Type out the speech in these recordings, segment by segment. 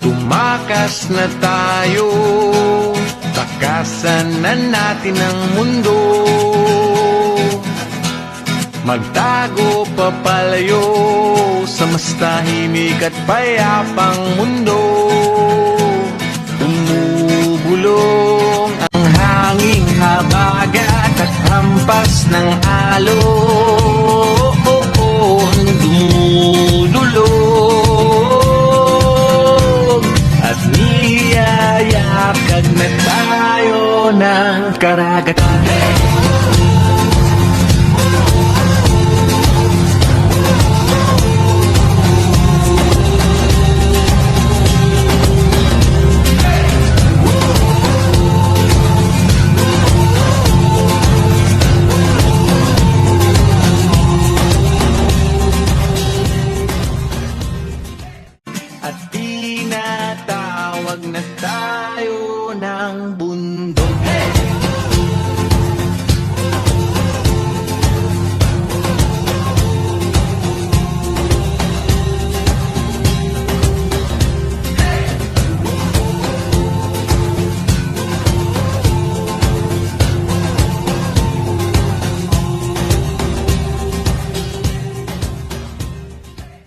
Tumakas na tayo, takasan na natin ang mundo. Magtago papalayo sa mas tahimik at payapang mundo. Umubulong ang hanging habagat at hampas ng alon. Dumudulog at niyayakag na tayo ng karagatan. At tinatawag na tayo ng bundok.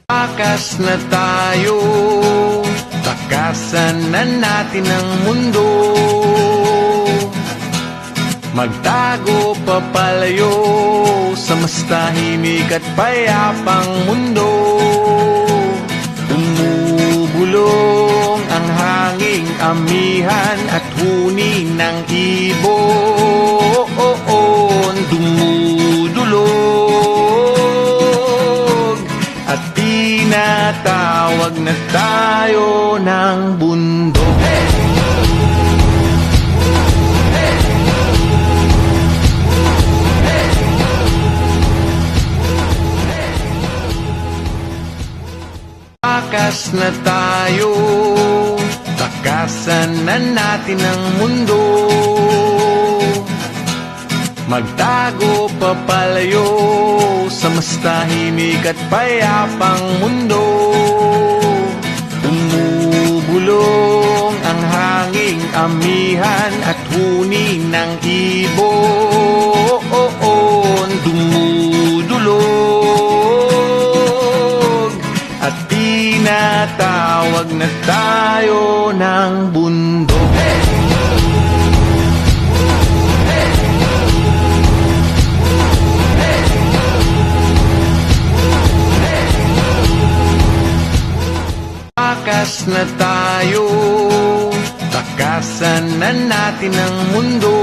Takas na tayo, takasan na natin ang mundo. Magtago papalayo sa mas tahimik at payapang mundo. Umubulong ang hanging amihan at huni ng ibon. Dumudulog at tinatawag na tayo ng bundok. Takas na tayo, takasan na natin ang mundo. Magtago papalayo sa mas tahimik at payapang mundo. Umubulong ang hanging amihan at huni ng ibon. Dumudulog at tinatawag na tayo ng bundok. Takas na tayo, takasan na natin ang mundo.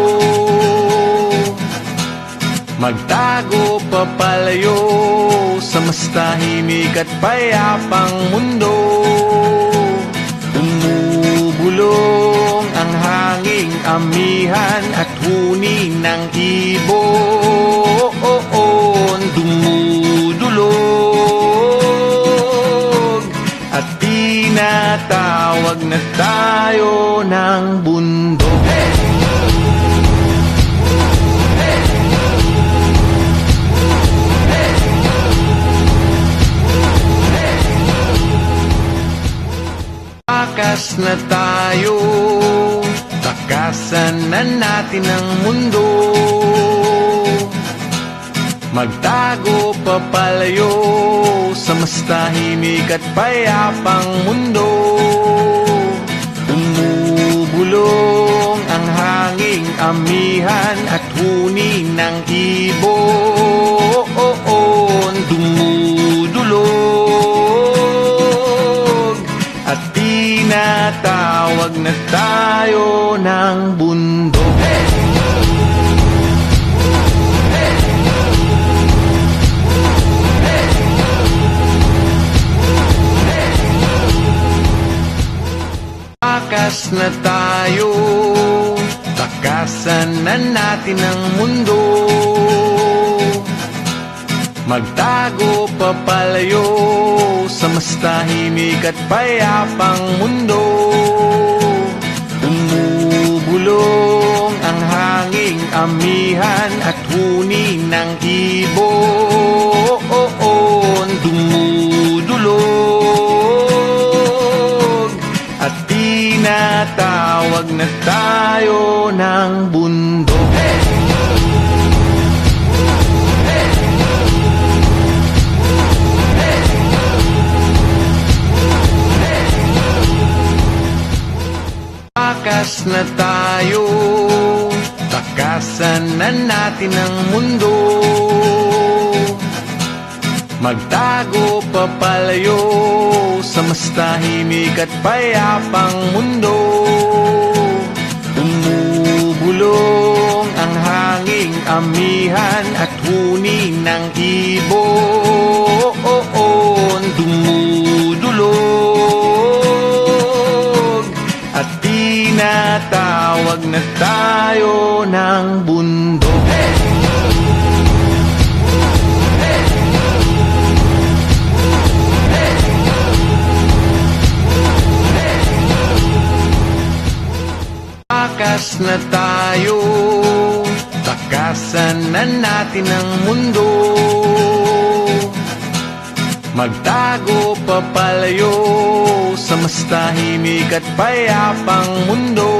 Magtago papalayo sa mas tahimik at payapang mundo. Umubulong ang hanging amihan at huni ng ibon. Dumudulog at tinatawag na tayo ng bundok. Takas na tayo, takasan na natin ang mundo. Magtago papalayo sa mas tahimik at payapang mundo. Umubulong ang hanging amihan at huni ng ibon. Dumudulog at tinatawag na tayo ng bundok. Takas na tayo, takasan na natin ang mundo. Magtago papalayo sa mas tahimik at payapang mundo. Umubulong ang hanging amihan at huni ng ibon. Dumudulog at tinatawag na tayo ng bundok. Takas na tayo, takasan na natin ang mundo. Magtago papalayo sa mas tahimik at payapang mundo. Bumubulong ang hanging amihan at huni ng ibon. Dumudulog at tinatawag na tayo ng bundok. Takas na tayo, takasan na natin ang mundo. Magtago papalayo sa mas tahimik at payapang mundo.